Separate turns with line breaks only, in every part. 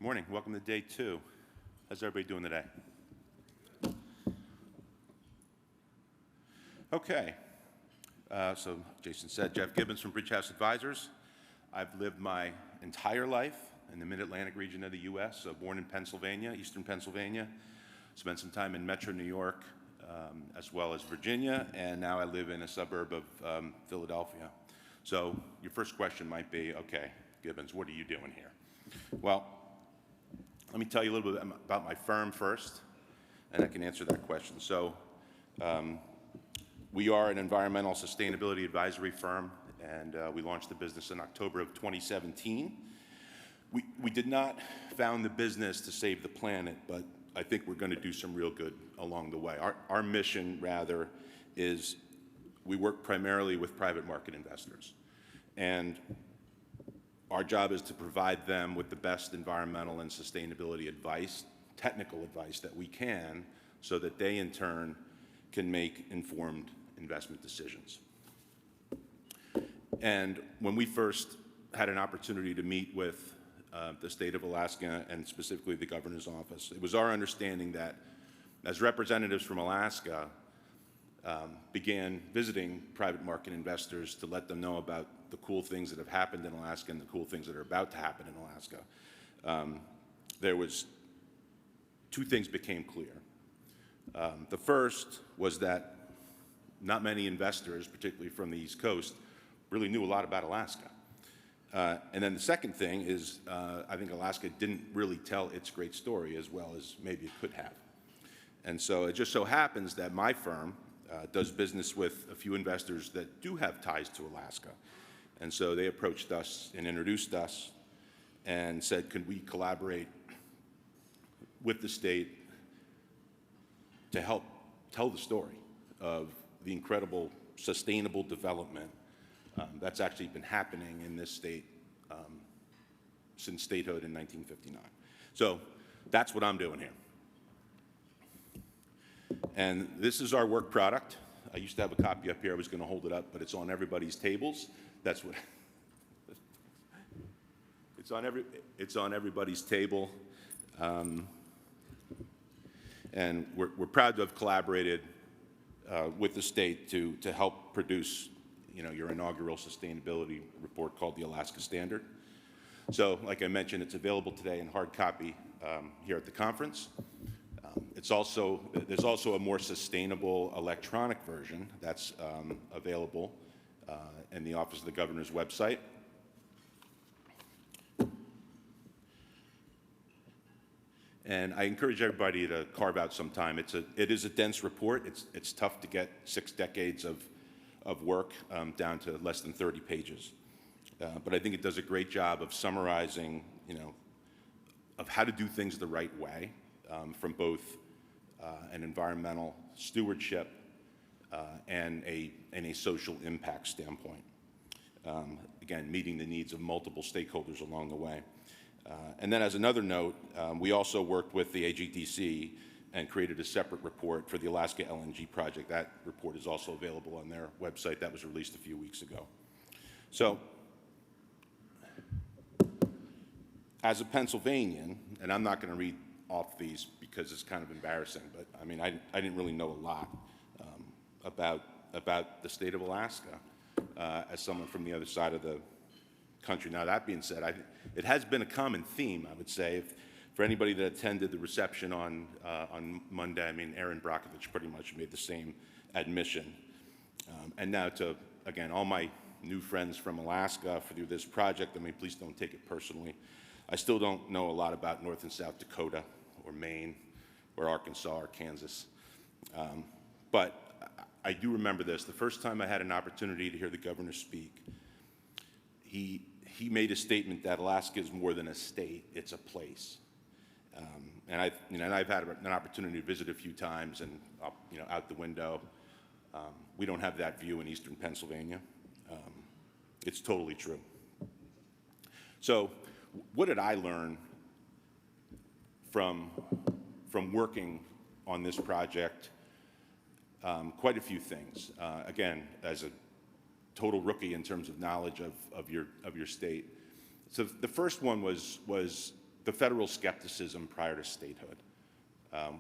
Morning. Welcome to day 2. How's everybody doing today? Okay. So Jason said, Jeff Gibbons from Bridge House Advisors. I've lived my entire life in the mid-Atlantic region of the U.S., born in Pennsylvania, eastern Pennsylvania, spent some time in Metro New York, as well as Virginia, and now I live in a suburb of Philadelphia. So your first question might be, okay, Gibbons, what are you doing here? Well, let me tell you a little bit about my firm first, and I can answer that question. So we are an environmental sustainability advisory firm, and we launched the business in October of 2017. We did not found the business to save the planet, but I think we're going to do some real good along the way. Our mission, rather, is we work primarily with private market investors. And our job is to provide them with the best environmental and sustainability advice, technical advice that we can, so that they, in turn, can make informed investment decisions. And when we first had an opportunity to meet with the state of Alaska and specifically the governor's office, it was our understanding that as representatives from Alaska began visiting private market investors to let them know about the cool things that have happened in Alaska and the cool things that are about to happen in Alaska, there was two things became clear. The first was that not many investors, particularly from the East Coast, really knew a lot about Alaska. And then the second thing is I think Alaska didn't really tell its great story as well as maybe it could have. And so it just so happens that my firm does business with a few investors that do have ties to Alaska. And so they approached us and introduced us and said, could we collaborate with the state to help tell the story of the incredible sustainable development that's actually been happening in this state since statehood in 1959. So that's what I'm doing here. And this is our work product. I used to have a copy up here. I was going to hold it up, but it's on everybody's tables. That's what it's on everybody's table. And we're proud to have collaborated with the state to help produce, your inaugural sustainability report called the Alaska Standard. So, like I mentioned, it's available today in hard copy here at the conference. There's also a more sustainable electronic version that's available in the Office of the Governor's website. And I encourage everybody to carve out some time. It is a dense report. It's tough to get 6 decades of work down to less than 30 pages. But I think it does a great job of summarizing, of how to do things the right way from both an environmental stewardship and a social impact standpoint. Again, meeting the needs of multiple stakeholders along the way. And then as another note, we also worked with the AGDC and created a separate report for the Alaska LNG project. That report is also available on their website. That was released a few weeks ago. So, as a Pennsylvanian, and I'm not going to read off these because it's kind of embarrassing, but I mean, I didn't really know a lot about the state of Alaska as someone from the other side of the country. Now, that being said, it has been a common theme, I would say, for anybody that attended the reception on Monday. I mean, Aaron Brockovich pretty much made the same admission. And now to, again, all my new friends from Alaska through this project, I mean, please don't take it personally. I still don't know a lot about North and South Dakota or Maine or Arkansas or Kansas. But I do remember this. The first time I had an opportunity to hear the governor speak, he made a statement that Alaska is more than a state, it's a place. And I've had an opportunity to visit a few times, and out the window, we don't have that view in eastern Pennsylvania. It's totally true. So, what did I learn from working on this project? Quite a few things. Again, as a total rookie in terms of knowledge of your state. So the first one was the federal skepticism prior to statehood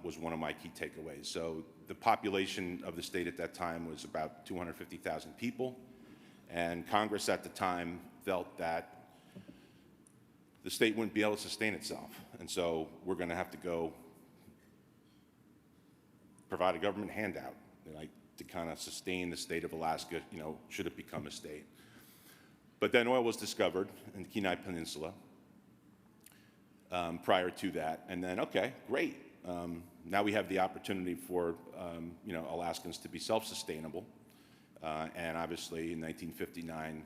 was one of my key takeaways. So the population of the state at that time was about 250,000 people, and Congress at the time felt that the state wouldn't be able to sustain itself, and so we're going to have to go provide a government handout, like, to kind of sustain the state of Alaska, should it become a state. But then oil was discovered in the Kenai Peninsula prior to that, and then, okay, great. Now we have the opportunity for Alaskans to be self-sustainable, and obviously in 1959,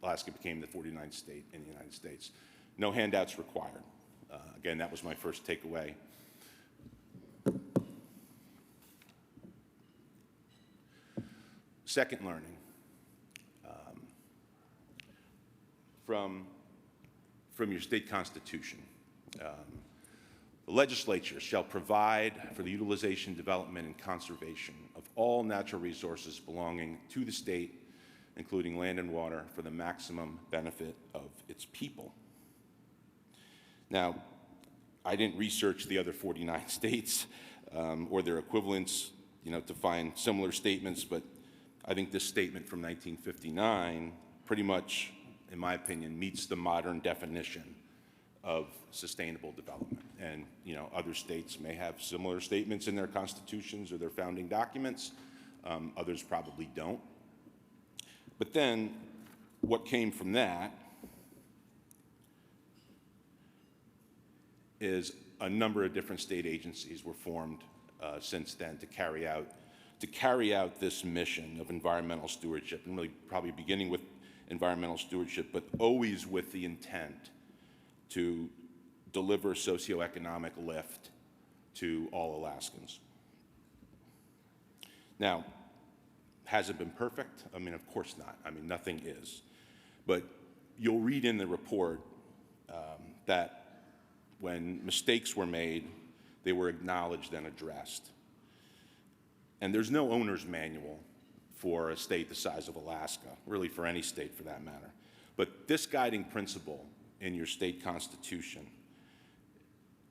Alaska became the 49th state in the United States. No handouts required. Again, that was my first takeaway. Second learning, from your state constitution. The legislature shall provide for the utilization, development, and conservation of all natural resources belonging to the state, including land and water, for the maximum benefit of its people. Now, I didn't research the other 49 states or their equivalents, to find similar statements, but I think this statement from 1959 pretty much, in my opinion, meets the modern definition of sustainable development. And other states may have similar statements in their constitutions or their founding documents. Others probably don't. But then what came from that is a number of different state agencies were formed since then to carry out this mission of environmental stewardship, and really probably beginning with environmental stewardship, but always with the intent to deliver socioeconomic lift to all Alaskans. Now, has it been perfect? I mean, of course not. I mean, nothing is. But you'll read in the report that when mistakes were made, they were acknowledged and addressed. And there's no owner's manual for a state the size of Alaska, really for any state for that matter. But this guiding principle in your state constitution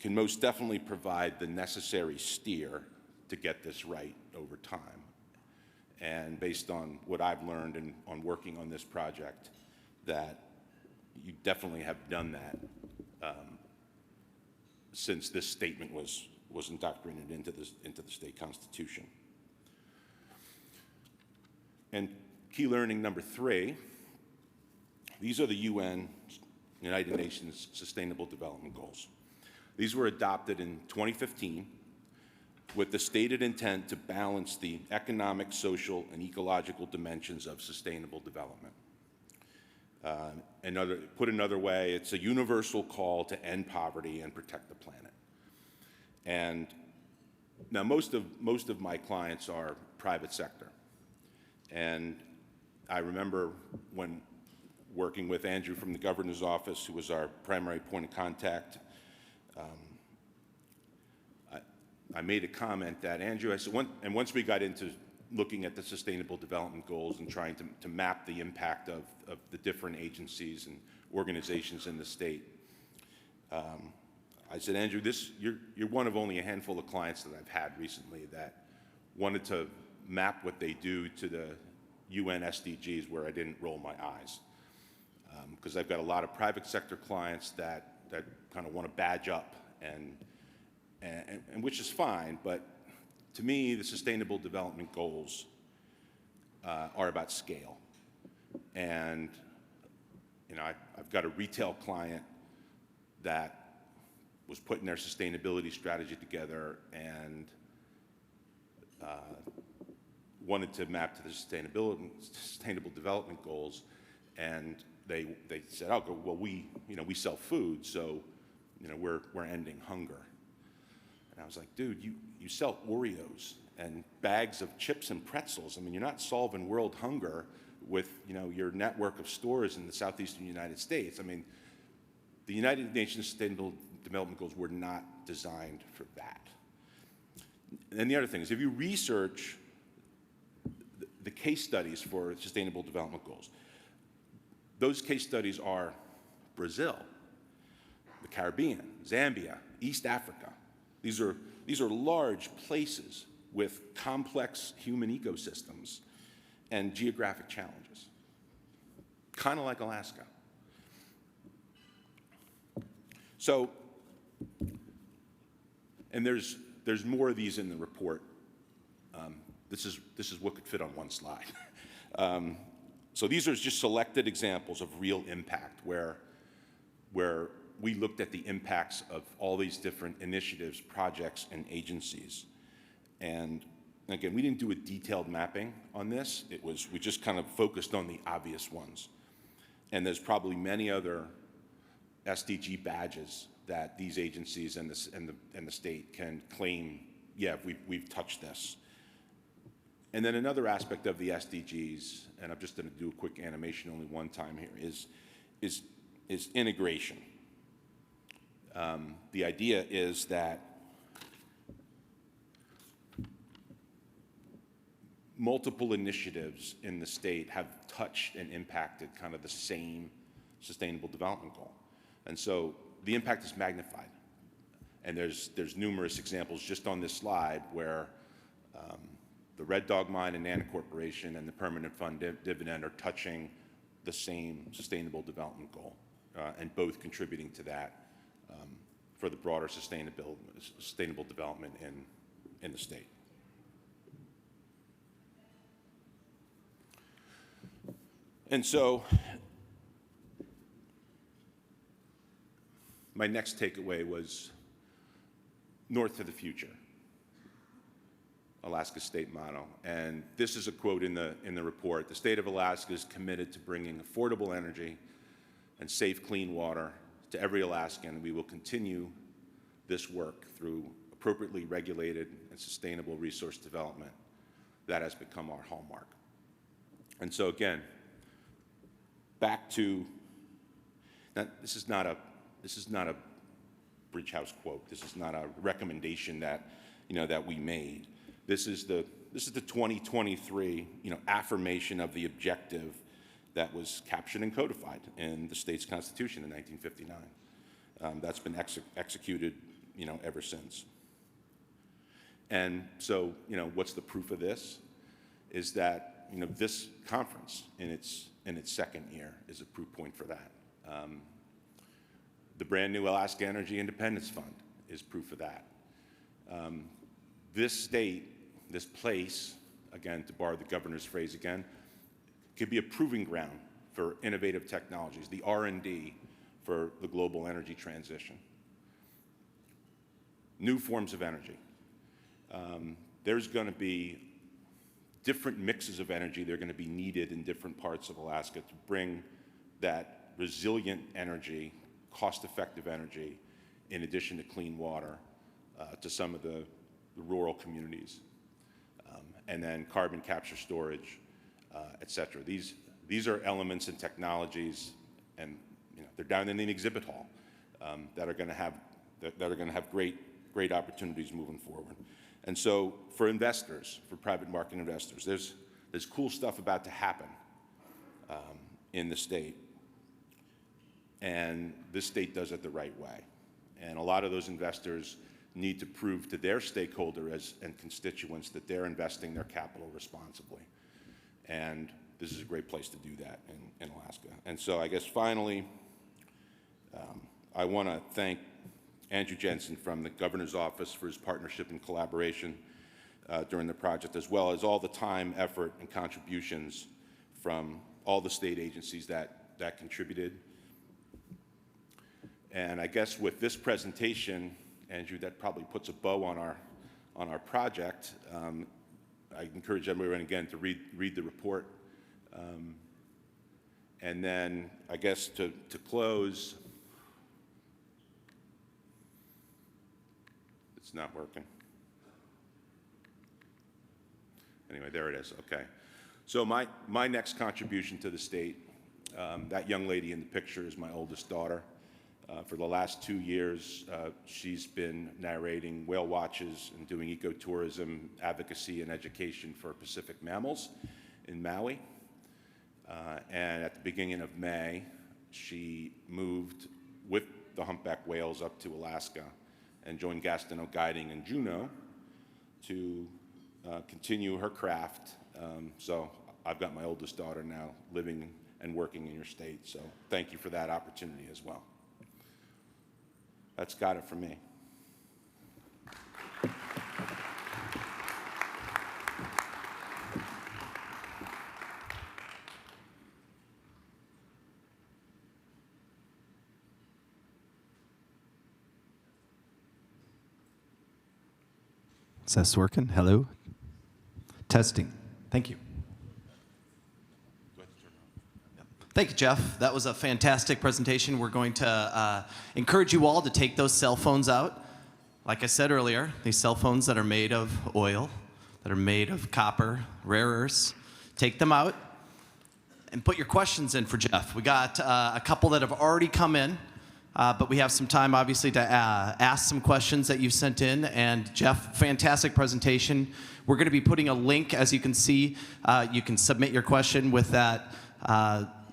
can most definitely provide the necessary steer to get this right over time. And based on what I've learned and on working on this project, that you definitely have done that since this statement was indoctrinated into the state constitution. And key learning number 3, these are the UN, United Nations Sustainable Development Goals. These were adopted in 2015 with the stated intent to balance the economic, social, and ecological dimensions of sustainable development. Put another way, it's a universal call to end poverty and protect the planet. And now most of my clients are private sector. And I remember when working with Andrew from the governor's office, who was our primary point of contact, I made a comment that, Andrew, I said, once we got into looking at the Sustainable Development Goals and trying to map the impact of the different agencies and organizations in the state, I said, Andrew, you're one of only a handful of clients that I've had recently that wanted to map what they do to the UN SDGs where I didn't roll my eyes. Because I've got a lot of private sector clients that kind of want to badge up, and which is fine, but to me, the Sustainable Development Goals are about scale. And I've got a retail client that was putting their sustainability strategy together and wanted to map to the Sustainable Development Goals, and they said, "Oh, well, we sell food, so we're ending hunger." And I was like, "Dude, you sell Oreos and bags of chips and pretzels. I mean, you're not solving world hunger with your network of stores in the southeastern United States. I mean, the United Nations Sustainable Development Goals were not designed for that." And the other thing is, if you research the case studies for Sustainable Development Goals, those case studies are Brazil. The Caribbean, Zambia, East Africa. These are large places with complex human ecosystems and geographic challenges, kind of like Alaska. So, and there's more of these in the report. This is what could fit on one slide. So these are just selected examples of real impact where we looked at the impacts of all these different initiatives, projects, and agencies. And again, we didn't do a detailed mapping on this. We just kind of focused on the obvious ones. And there's probably many other SDG badges that these agencies and the state can claim, yeah, we've touched this. And then another aspect of the SDGs, and I'm just going to do a quick animation only one time here, is integration. The idea is that multiple initiatives in the state have touched and impacted kind of the same sustainable development goal. And so the impact is magnified. And there's numerous examples just on this slide where the Red Dog Mine and Nana Corporation and the Permanent Fund Dividend are touching the same sustainable development goal, and both contributing to that for the broader sustainable development in the state. And so my next takeaway was north to the future, Alaska state motto. And this is a quote in the report. The state of Alaska is committed to bringing affordable energy and safe, clean water to every Alaskan. We will continue this work through appropriately regulated and sustainable resource development. That has become our hallmark. And so again, back to, now this is not a Bridge House quote. This is not a recommendation that we made. This is the 2023 affirmation of the objective that was captured and codified in the state's constitution in 1959. That's been executed ever since. And so what's the proof of this? Is that this conference in its second year is a proof point for that. The brand new Alaska Energy Independence Fund is proof of that. This state, this place, again, to borrow the governor's phrase again, could be a proving ground for innovative technologies, the R&D for the global energy transition. New forms of energy. There's going to be different mixes of energy that are going to be needed in different parts of Alaska to bring that resilient energy, cost-effective energy, in addition to clean water, to some of the rural communities. And then carbon capture storage, et cetera. These are elements and technologies, and they're down in the exhibit hall, that are going to have great opportunities moving forward. And so for investors, for private market investors, there's cool stuff about to happen in the state. And this state does it the right way. And a lot of those investors need to prove to their stakeholders and constituents that they're investing their capital responsibly. And this is a great place to do that in Alaska. And so I guess finally, I want to thank Andrew Jensen from the Governor's Office for his partnership and collaboration during the project, as well as all the time, effort, and contributions from all the state agencies that contributed. And I guess with this presentation, Andrew, that probably puts a bow on our project. I encourage everyone again to read the report. And then I guess to close, it's not working. Anyway, there it is, okay. So my next contribution to the state, that young lady in the picture is my oldest daughter. For the last 2 years, she's been narrating whale watches and doing ecotourism, advocacy, and education for Pacific mammals in Maui. And at the beginning of May, she moved with the humpback whales up to Alaska and joined Gastineau Guiding in Juneau to continue her craft. So I've got my oldest daughter now living and working in your state, so thank you for that opportunity as well. That's got it from me.
Is this working? Hello? Testing. Thank you. Thank you, Jeff. That was a fantastic presentation. We're going to encourage you all to take those cell phones out. Like I said earlier, these cell phones that are made of oil, that are made of copper, rare earths, take them out and put your questions in for Jeff. We got a couple that have already come in, but we have some time, obviously, to ask some questions that you sent in. And Jeff, fantastic presentation. We're going to be putting a link, as you can see. You can submit your question with that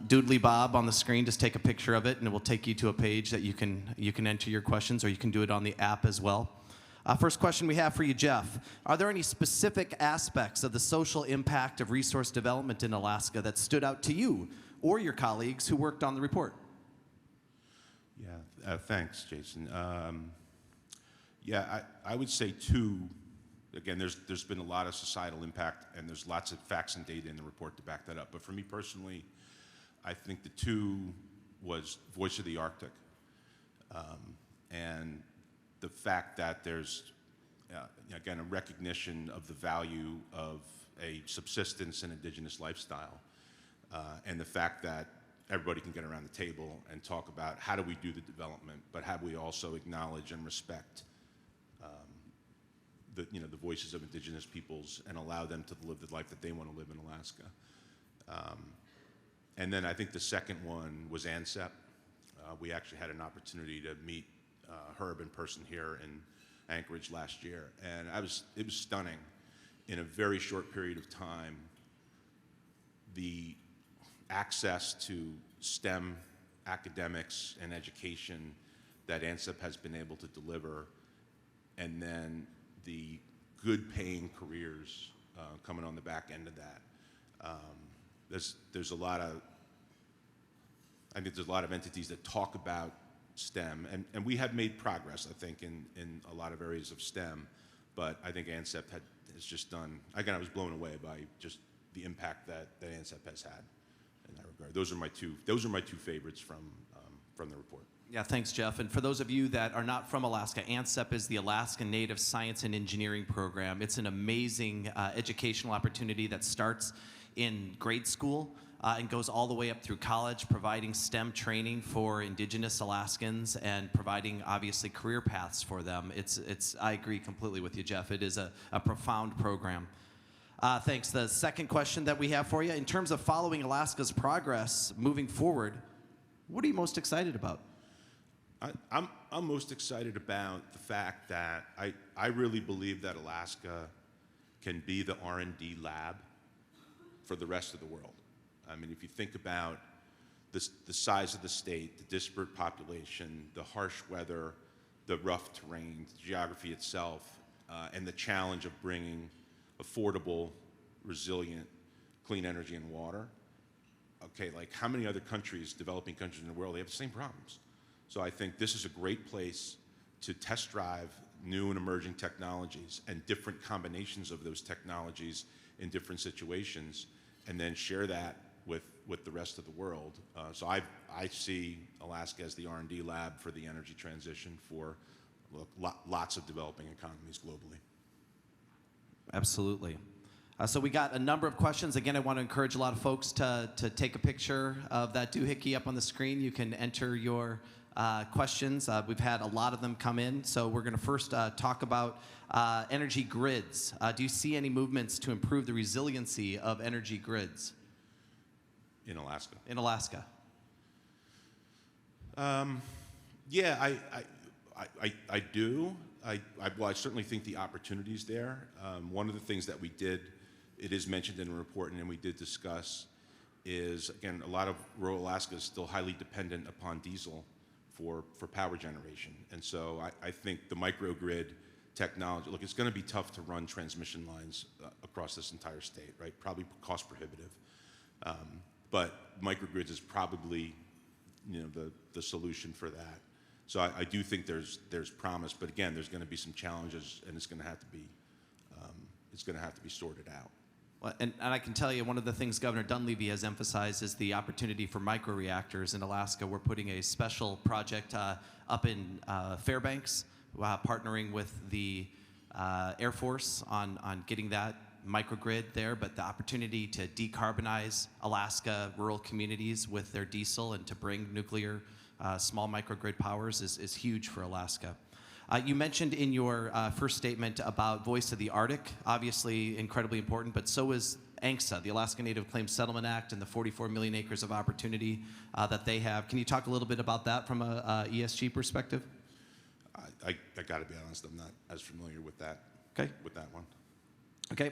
doodly bob on the screen. Just take a picture of it, and it will take you to a page that you can enter your questions, or you can do it on the app as well. First question we have for you, Jeff. Are there any specific aspects of the social impact of resource development in Alaska that stood out to you or your colleagues who worked on the report?
Yeah, thanks, Jason. Yeah, I would say two. Again, there's been a lot of societal impact, and there's lots of facts and data in the report to back that up. But for me personally, I think the two was Voice of the Arctic, and the fact that there's, again, a recognition of the value of a subsistence and indigenous lifestyle, and the fact that everybody can get around the table and talk about how do we do the development, but how do we also acknowledge and respect the voices of indigenous peoples and allow them to live the life that they want to live in Alaska. And then I think the second one was ANSEP. We actually had an opportunity to meet Herb in person here in Anchorage last year, and it was stunning. In a very short period of time, the access to STEM academics and education that ANSEP has been able to deliver, and then the good paying careers coming on the back end of that. There's a lot of, I think there's a lot of entities that talk about STEM, and we have made progress, I think, in a lot of areas of STEM, but I think ANSEP has just done, again, I was blown away by just the impact that ANSEP has had in that regard. Those are my two favorites from the report.
Yeah, thanks, Jeff. And for those of you that are not from Alaska, ANSEP is the Alaska Native Science and Engineering Program. It's an amazing educational opportunity that starts in grade school and goes all the way up through college, providing STEM training for indigenous Alaskans and providing, obviously, career paths for them. I agree completely with you, Jeff. It is a profound program. Thanks. The second question that we have for you, in terms of following Alaska's progress moving forward, what are you most excited about?
I'm most excited about the fact that I really believe that Alaska can be the R&D lab for the rest of the world. I mean, if you think about the size of the state, the disparate population, the harsh weather, the rough terrain, the geography itself, and the challenge of bringing affordable, resilient, clean energy and water. Okay, like how many other countries, developing countries in the world, they have the same problems. So I think this is a great place to test drive new and emerging technologies and different combinations of those technologies in different situations, and then share that with the rest of the world. So I see Alaska as the R&D lab for the energy transition for lots of developing economies globally.
Absolutely. So we got a number of questions. Again, I want to encourage a lot of folks to take a picture of that doohickey up on the screen. You can enter your questions. We've had a lot of them come in. So we're going to first talk about energy grids. Do you see any movements to improve the resiliency of energy grids?
In Alaska?
In Alaska.
Yeah, I do. Well, I certainly think the opportunity's there. One of the things that we did, it is mentioned in the report, and we did discuss, is, again, a lot of rural Alaska is still highly dependent upon diesel for power generation. And so I think the microgrid technology, look, it's going to be tough to run transmission lines across this entire state, right? Probably cost prohibitive. But microgrids is probably, the solution for that. So I do think there's promise, but again, there's going to be some challenges, and it's going to have to be sorted out.
Well, and I can tell you, one of the things Governor Dunleavy has emphasized is the opportunity for microreactors in Alaska. We're putting a special project up in Fairbanks, partnering with the Air Force on getting that microgrid there, but the opportunity to decarbonize Alaska rural communities with their diesel and to bring nuclear small microgrid powers is huge for Alaska. You mentioned in your first statement about Voice of the Arctic, obviously incredibly important, but so is ANCSA, the Alaska Native Claims Settlement Act, and the 44 million acres of opportunity that they have. Can you talk a little bit about that from a ESG perspective?
I got to be honest, I'm not as familiar with that.
Okay.
With that one.
Okay.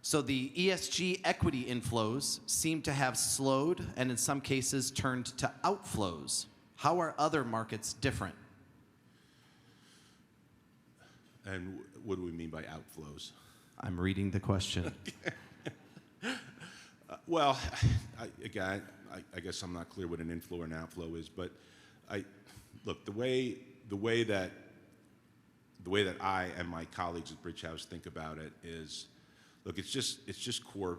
So the ESG equity inflows seem to have slowed and in some cases turned to outflows. How are other markets different?
And what do we mean by outflows?
I'm reading the question.
Well, I guess I'm not clear what an inflow or an outflow is, but look, the way that I and my colleagues at Bridge House think about it is, look, it's just core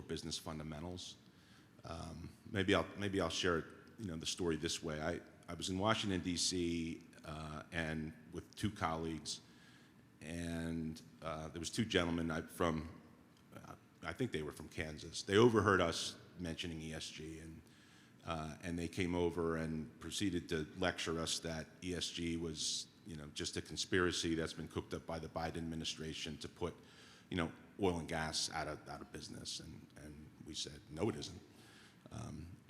business fundamentals. Maybe I'll share the story this way. I was in Washington D.C. And with two colleagues, and there was two gentlemen from I think they were from Kansas. They overheard us mentioning ESG, and they came over and proceeded to lecture us that ESG was just a conspiracy that's been cooked up by the Biden administration to put oil and gas out of business. And we said, no, it isn't.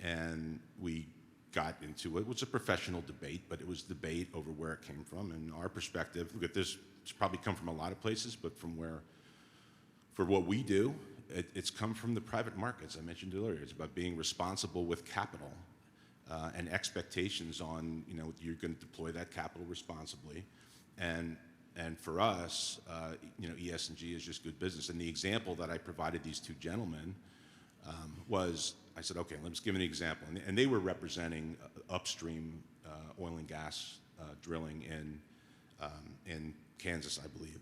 And we got into it. It was a professional debate, but it was debate over where it came from. And our perspective, look at this, it's probably come from a lot of places, but for what we do, it's come from the private markets. I mentioned earlier, it's about being responsible with capital and expectations on, you're going to deploy that capital responsibly. And for us, ES&G is just good business. And the example that I provided these two gentlemen was, I said, okay, let's give an example. And they were representing upstream oil and gas drilling in Kansas, I believe.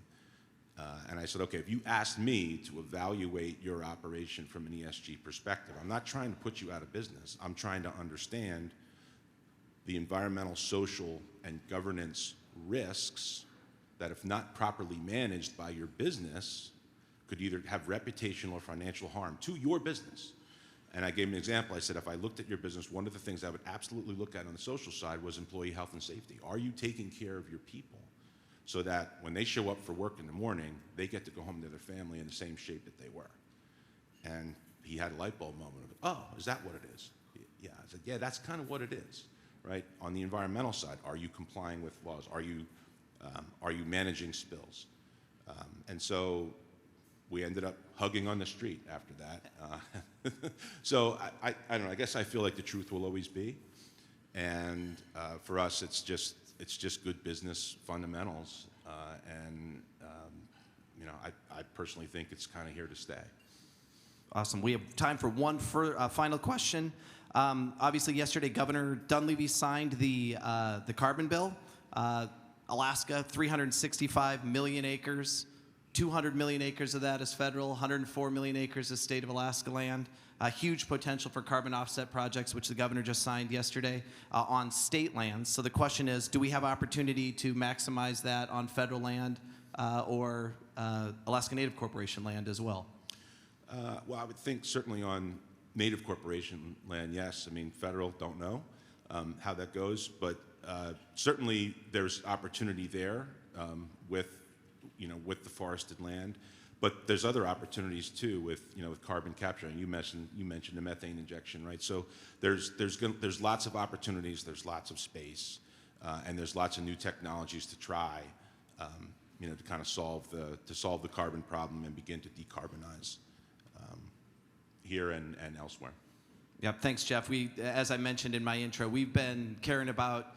And I said, okay, if you asked me to evaluate your operation from an ESG perspective, I'm not trying to put you out of business. I'm trying to understand the environmental, social, and governance risks that, if not properly managed by your business, could either have reputational or financial harm to your business. And I gave an example. I said, if I looked at your business, one of the things I would absolutely look at on the social side was employee health and safety. Are you taking care of your people so that when they show up for work in the morning, they get to go home to their family in the same shape that they were? And he had a light bulb moment of, oh, is that what it is? Yeah. I said, yeah, that's kind of what it is, right? On the environmental side, are you complying with laws? Are you managing spills? And so we ended up hugging on the street after that. So I don't know. I guess I feel like the truth will always be, and for us, it's just good business fundamentals, and I personally think it's kind of here to stay.
Awesome. We have time for one final question. Obviously, yesterday, Governor Dunleavy signed the carbon bill. Alaska, 365 million acres. 200 million acres of that is federal, 104 million acres is state of Alaska land. Huge potential for carbon offset projects, which the governor just signed yesterday on state lands. So the question is, do we have opportunity to maximize that on federal land or Alaska Native Corporation land as well?
Well, I would think certainly on Native Corporation land, yes. I mean, federal, don't know how that goes, but certainly there's opportunity there with the forested land, but there's other opportunities too with carbon capture. And you mentioned the methane injection, right? So there's lots of opportunities, there's lots of space, and there's lots of new technologies to try, to kind of solve the carbon problem and begin to decarbonize here and elsewhere.
Yep, thanks, Jeff. As I mentioned in my intro, we've been caring about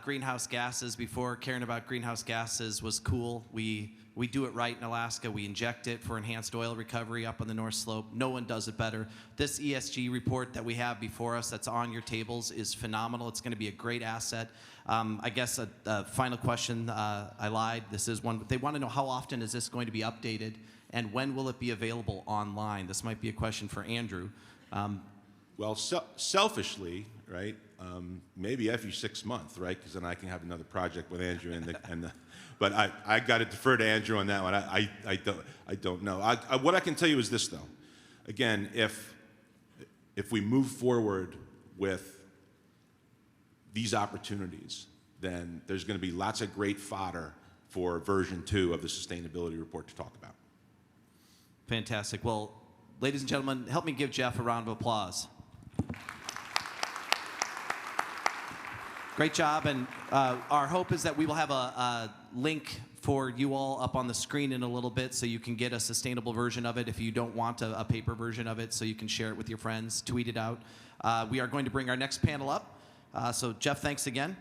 greenhouse gases before. Caring about greenhouse gases was cool. We do it right in Alaska. We inject it for enhanced oil recovery up on the North Slope. No one does it better. This ESG report that we have before us that's on your tables is phenomenal. It's going to be a great asset. I guess a final question, I lied. This is one. They want to know how often is this going to be updated and when will it be available online? This might be a question for Andrew.
Well, selfishly, right? Maybe every 6 months, right? Because then I can have another project with Andrew but I got to defer to Andrew on that one. I don't know. What I can tell you is this, though. Again, if we move forward with these opportunities, then there's going to be lots of great fodder for version 2 of the sustainability report to talk about.
Fantastic. Well, ladies and gentlemen, help me give Jeff a round of applause. Great job, and our hope is that we will have a link for you all up on the screen in a little bit so you can get a sustainable version of it if you don't want a paper version of it, so you can share it with your friends, tweet it out. We are going to bring our next panel up. So Jeff, thanks again.